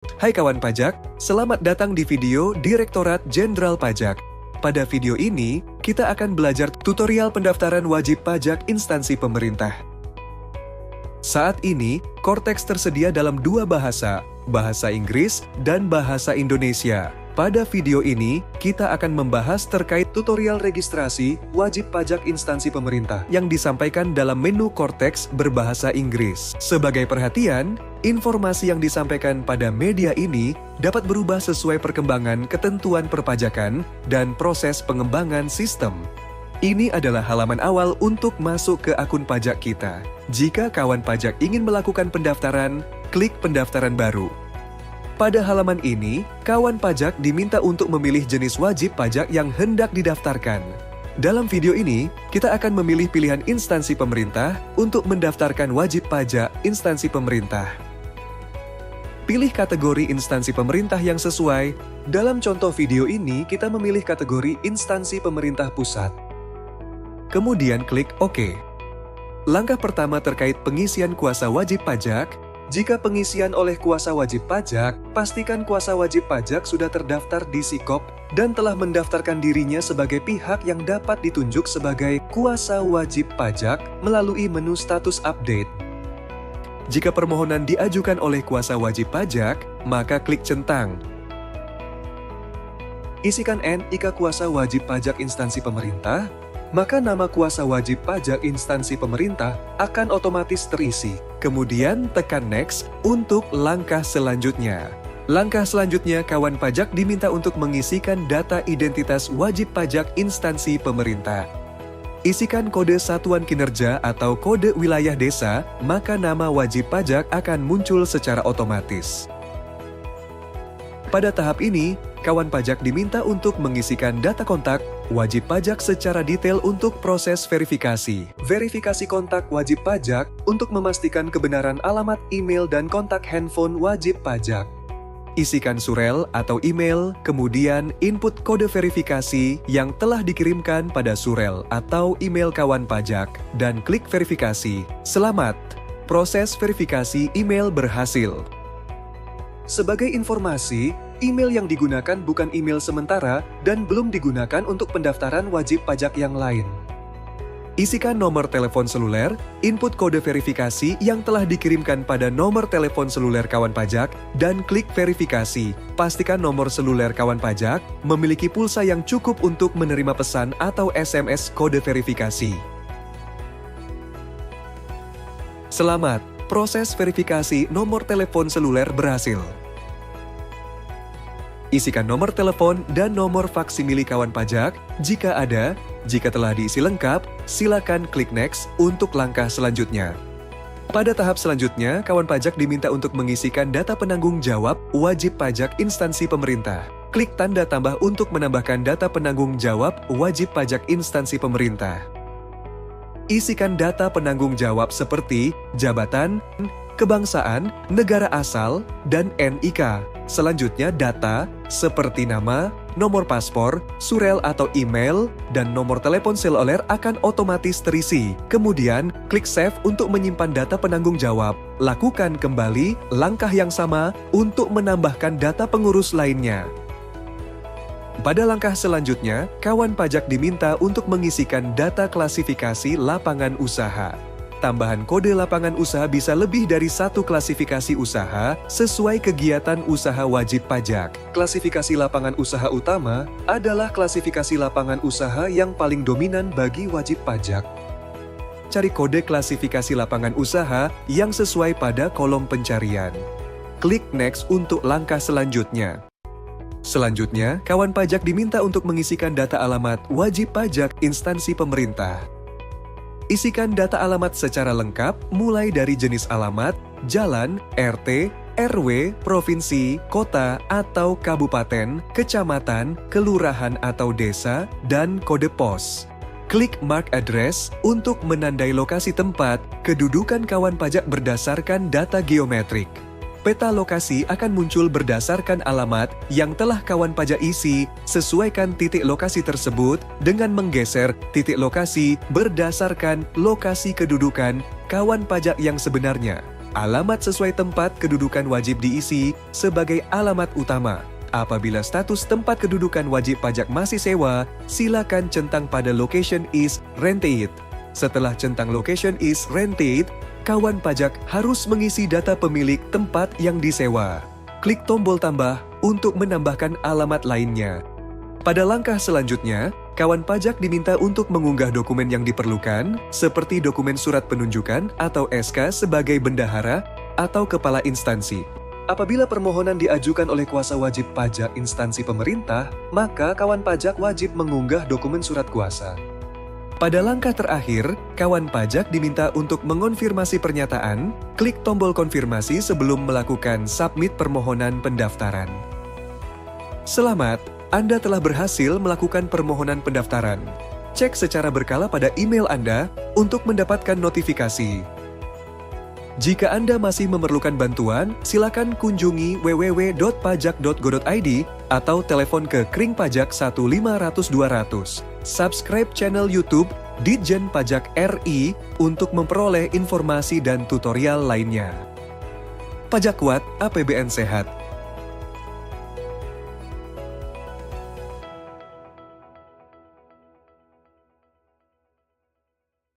Hai kawan pajak, selamat datang di video Direktorat Jenderal Pajak. Pada video ini, kita akan belajar tutorial pendaftaran wajib pajak instansi pemerintah. Saat ini, Cortex tersedia dalam dua bahasa, bahasa Inggris dan bahasa Indonesia. Pada video ini, kita akan membahas terkait tutorial registrasi wajib pajak instansi pemerintah yang disampaikan dalam menu Cortex berbahasa Inggris. Sebagai perhatian, informasi yang disampaikan pada media ini dapat berubah sesuai perkembangan ketentuan perpajakan dan proses pengembangan sistem. Ini adalah halaman awal untuk masuk ke akun pajak kita. Jika kawan pajak ingin melakukan pendaftaran, klik pendaftaran baru. Pada halaman ini, kawan pajak diminta untuk memilih jenis wajib pajak yang hendak didaftarkan. Dalam video ini, kita akan memilih pilihan instansi pemerintah untuk mendaftarkan wajib pajak instansi pemerintah. Pilih kategori instansi pemerintah yang sesuai. Dalam contoh video ini, kita memilih kategori instansi pemerintah pusat. Kemudian klik OK. Langkah pertama terkait pengisian kuasa wajib pajak. Jika pengisian oleh kuasa wajib pajak, pastikan kuasa wajib pajak sudah terdaftar di Sikop dan telah mendaftarkan dirinya sebagai pihak yang dapat ditunjuk sebagai kuasa wajib pajak melalui menu status update. Jika permohonan diajukan oleh kuasa wajib pajak, maka klik centang. Isikan NIK kuasa wajib pajak instansi pemerintah, maka nama kuasa wajib pajak instansi pemerintah akan otomatis terisi. Kemudian tekan Next untuk langkah selanjutnya. Langkah selanjutnya, kawan pajak diminta untuk mengisikan data identitas wajib pajak instansi pemerintah. Isikan kode satuan kinerja atau kode wilayah desa, maka nama wajib pajak akan muncul secara otomatis. Pada tahap ini, kawan pajak diminta untuk mengisikan data kontak wajib pajak secara detail untuk proses verifikasi. Verifikasi kontak wajib pajak untuk memastikan kebenaran alamat email dan kontak handphone wajib pajak. Isikan surel atau email, kemudian input kode verifikasi yang telah dikirimkan pada surel atau email kawan pajak, dan klik verifikasi. Selamat! Proses verifikasi email berhasil. Sebagai informasi, email yang digunakan bukan email sementara dan belum digunakan untuk pendaftaran wajib pajak yang lain. Isikan nomor telepon seluler, input kode verifikasi yang telah dikirimkan pada nomor telepon seluler kawan pajak, dan klik verifikasi. Pastikan nomor seluler kawan pajak memiliki pulsa yang cukup untuk menerima pesan atau SMS kode verifikasi. Selamat! Proses verifikasi nomor telepon seluler berhasil. Isikan nomor telepon dan nomor faksimili kawan pajak jika ada. Jika telah diisi lengkap, silakan klik Next untuk langkah selanjutnya. Pada tahap selanjutnya, kawan pajak diminta untuk mengisikan data penanggung jawab wajib pajak instansi pemerintah. Klik tanda tambah untuk menambahkan data penanggung jawab wajib pajak instansi pemerintah. Isikan data penanggung jawab seperti jabatan, kebangsaan, negara asal, dan NIK. Selanjutnya data seperti nama, nomor paspor, surel atau email, dan nomor telepon seluler akan otomatis terisi. Kemudian, klik Save untuk menyimpan data penanggung jawab. Lakukan kembali langkah yang sama untuk menambahkan data pengurus lainnya. Pada langkah selanjutnya, kawan pajak diminta untuk mengisikan data klasifikasi lapangan usaha. Tambahan kode lapangan usaha bisa lebih dari satu klasifikasi usaha sesuai kegiatan usaha wajib pajak. Klasifikasi lapangan usaha utama adalah klasifikasi lapangan usaha yang paling dominan bagi wajib pajak. Cari kode klasifikasi lapangan usaha yang sesuai pada kolom pencarian. Klik Next untuk langkah selanjutnya. Selanjutnya, kawan pajak diminta untuk mengisikan data alamat wajib pajak instansi pemerintah. Isikan data alamat secara lengkap, mulai dari jenis alamat, jalan, RT, RW, provinsi, kota atau kabupaten, kecamatan, kelurahan atau desa, dan kode pos. Klik Mark Address untuk menandai lokasi tempat kedudukan kawan pajak berdasarkan data geometrik. Peta lokasi akan muncul berdasarkan alamat yang telah kawan pajak isi. Sesuaikan titik lokasi tersebut dengan menggeser titik lokasi berdasarkan lokasi kedudukan kawan pajak yang sebenarnya. Alamat sesuai tempat kedudukan wajib diisi sebagai alamat utama. Apabila status tempat kedudukan wajib pajak masih sewa, silakan centang pada location is rented. Setelah centang location is rented, kawan pajak harus mengisi data pemilik tempat yang disewa. Klik tombol tambah untuk menambahkan alamat lainnya. Pada langkah selanjutnya, kawan pajak diminta untuk mengunggah dokumen yang diperlukan, seperti dokumen surat penunjukan atau SK sebagai bendahara atau kepala instansi. Apabila permohonan diajukan oleh kuasa wajib pajak instansi pemerintah, maka kawan pajak wajib mengunggah dokumen surat kuasa. Pada langkah terakhir, kawan pajak diminta untuk mengonfirmasi pernyataan, klik tombol konfirmasi sebelum melakukan submit permohonan pendaftaran. Selamat! Anda telah berhasil melakukan permohonan pendaftaran. Cek secara berkala pada email Anda untuk mendapatkan notifikasi. Jika Anda masih memerlukan bantuan, silakan kunjungi www.pajak.go.id atau telepon ke Kring Pajak 1500200. Subscribe channel YouTube Ditjen Pajak RI untuk memperoleh informasi dan tutorial lainnya. Pajak kuat, APBN sehat.